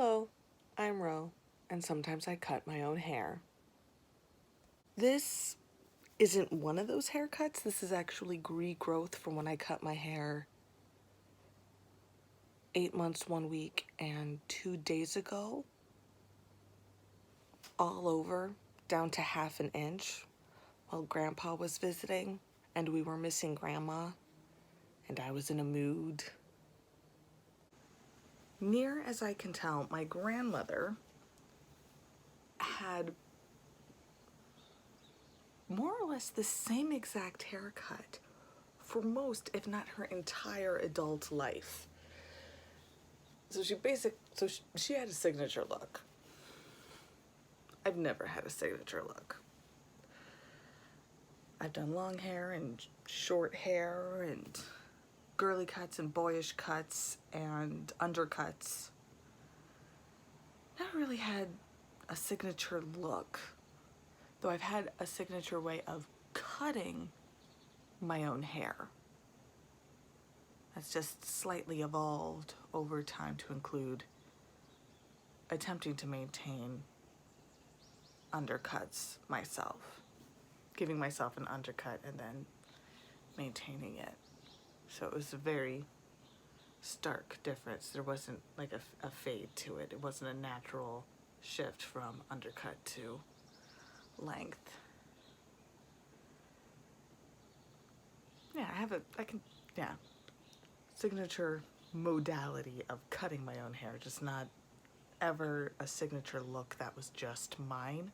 Hello, I'm Ro, and sometimes I cut my own hair. This isn't one of those haircuts. This is actually regrowth from when I cut my hair 8 months, 1 week, and 2 days ago. All over, down to half an inch, while Grandpa was visiting, and we were missing Grandma, and I was in a mood. Near as I can tell, my grandmother had more or less the same exact haircut for most, if not her entire adult life. So she had a signature look. I've never had a signature look. I've done long hair and short hair and girly cuts and boyish cuts and undercuts. Never really had a signature look, though I've had a signature way of cutting my own hair. That's just slightly evolved over time to include attempting to maintain undercuts myself, giving myself an undercut and then maintaining it. So it was a very stark difference. There wasn't like a fade to it. It wasn't a natural shift from undercut to length. Yeah, signature modality of cutting my own hair, just not ever a signature look that was just mine.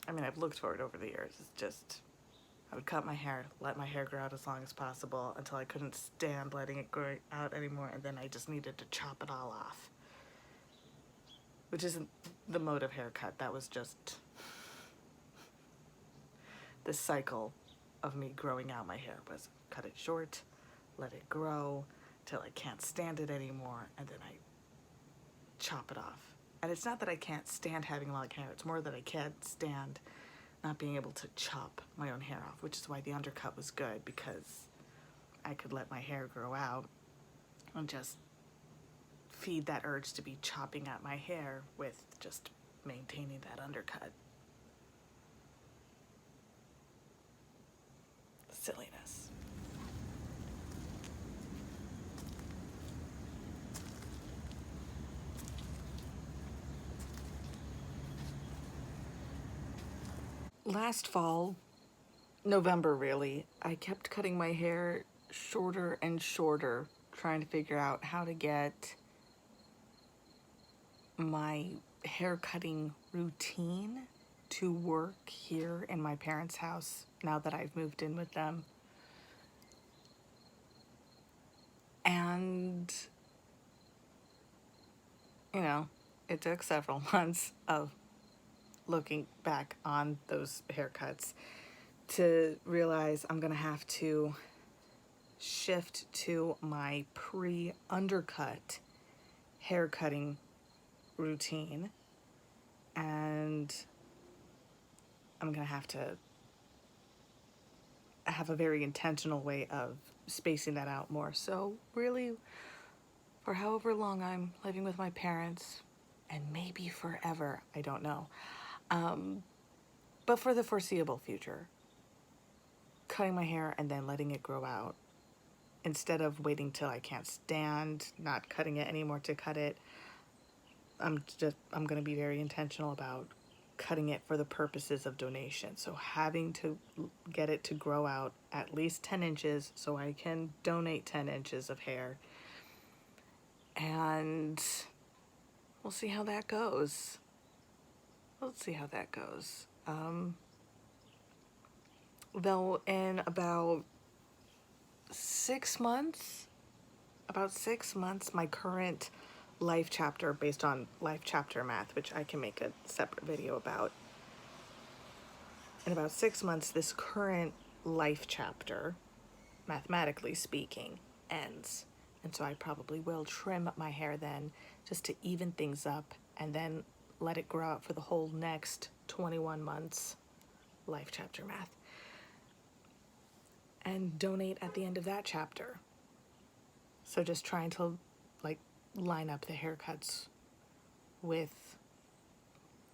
I mean, I've looked for it over the years. It's just, I would cut my hair, let my hair grow out as long as possible until I couldn't stand letting it grow out anymore, and then I just needed to chop it all off. Which isn't the mode of haircut, that was just the cycle of me growing out my hair, was cut it short, let it grow till I can't stand it anymore, and then I chop it off. And it's not that I can't stand having long hair, it's more that I can't stand not being able to chop my own hair off, which is why the undercut was good, because I could let my hair grow out and just feed that urge to be chopping at my hair with just maintaining that undercut. Silliness. Last fall, November really, I kept cutting my hair shorter and shorter, trying to figure out how to get my hair cutting routine to work here in my parents' house now that I've moved in with them. And, it took several months of looking back on those haircuts to realize I'm gonna have to shift to my pre-undercut hair cutting routine, and I'm gonna have to have a very intentional way of spacing that out more. So really, for however long I'm living with my parents, and maybe forever, I don't know, but for the foreseeable future, cutting my hair and then letting it grow out instead of waiting till I can't stand not cutting it anymore to cut it. I'm going to be very intentional about cutting it for the purposes of donation. So having to get it to grow out at least 10 inches so I can donate 10 inches of hair. And we'll see how that goes. Though in about 6 months, my current life chapter, based on life chapter math, which I can make a separate video about, in about 6 months, this current life chapter, mathematically speaking, ends. And so I probably will trim my hair then, just to even things up, and then let it grow out for the whole next 21 months, life chapter math. and donate at the end of that chapter. So just trying to like line up the haircuts with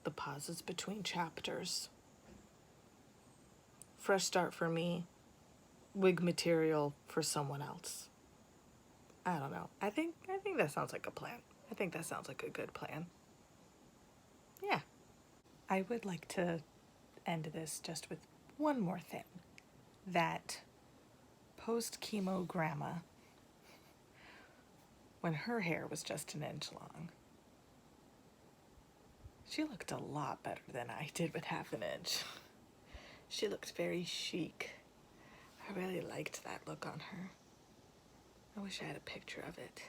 the pauses between chapters. Fresh start for me, wig material for someone else. I don't know. I think that sounds like a plan. I think that sounds like a good plan. Yeah. I would like to end this just with one more thing. That post-chemo grandma, when her hair was just an inch long, she looked a lot better than I did with half an inch. She looked very chic. I really liked that look on her. I wish I had a picture of it.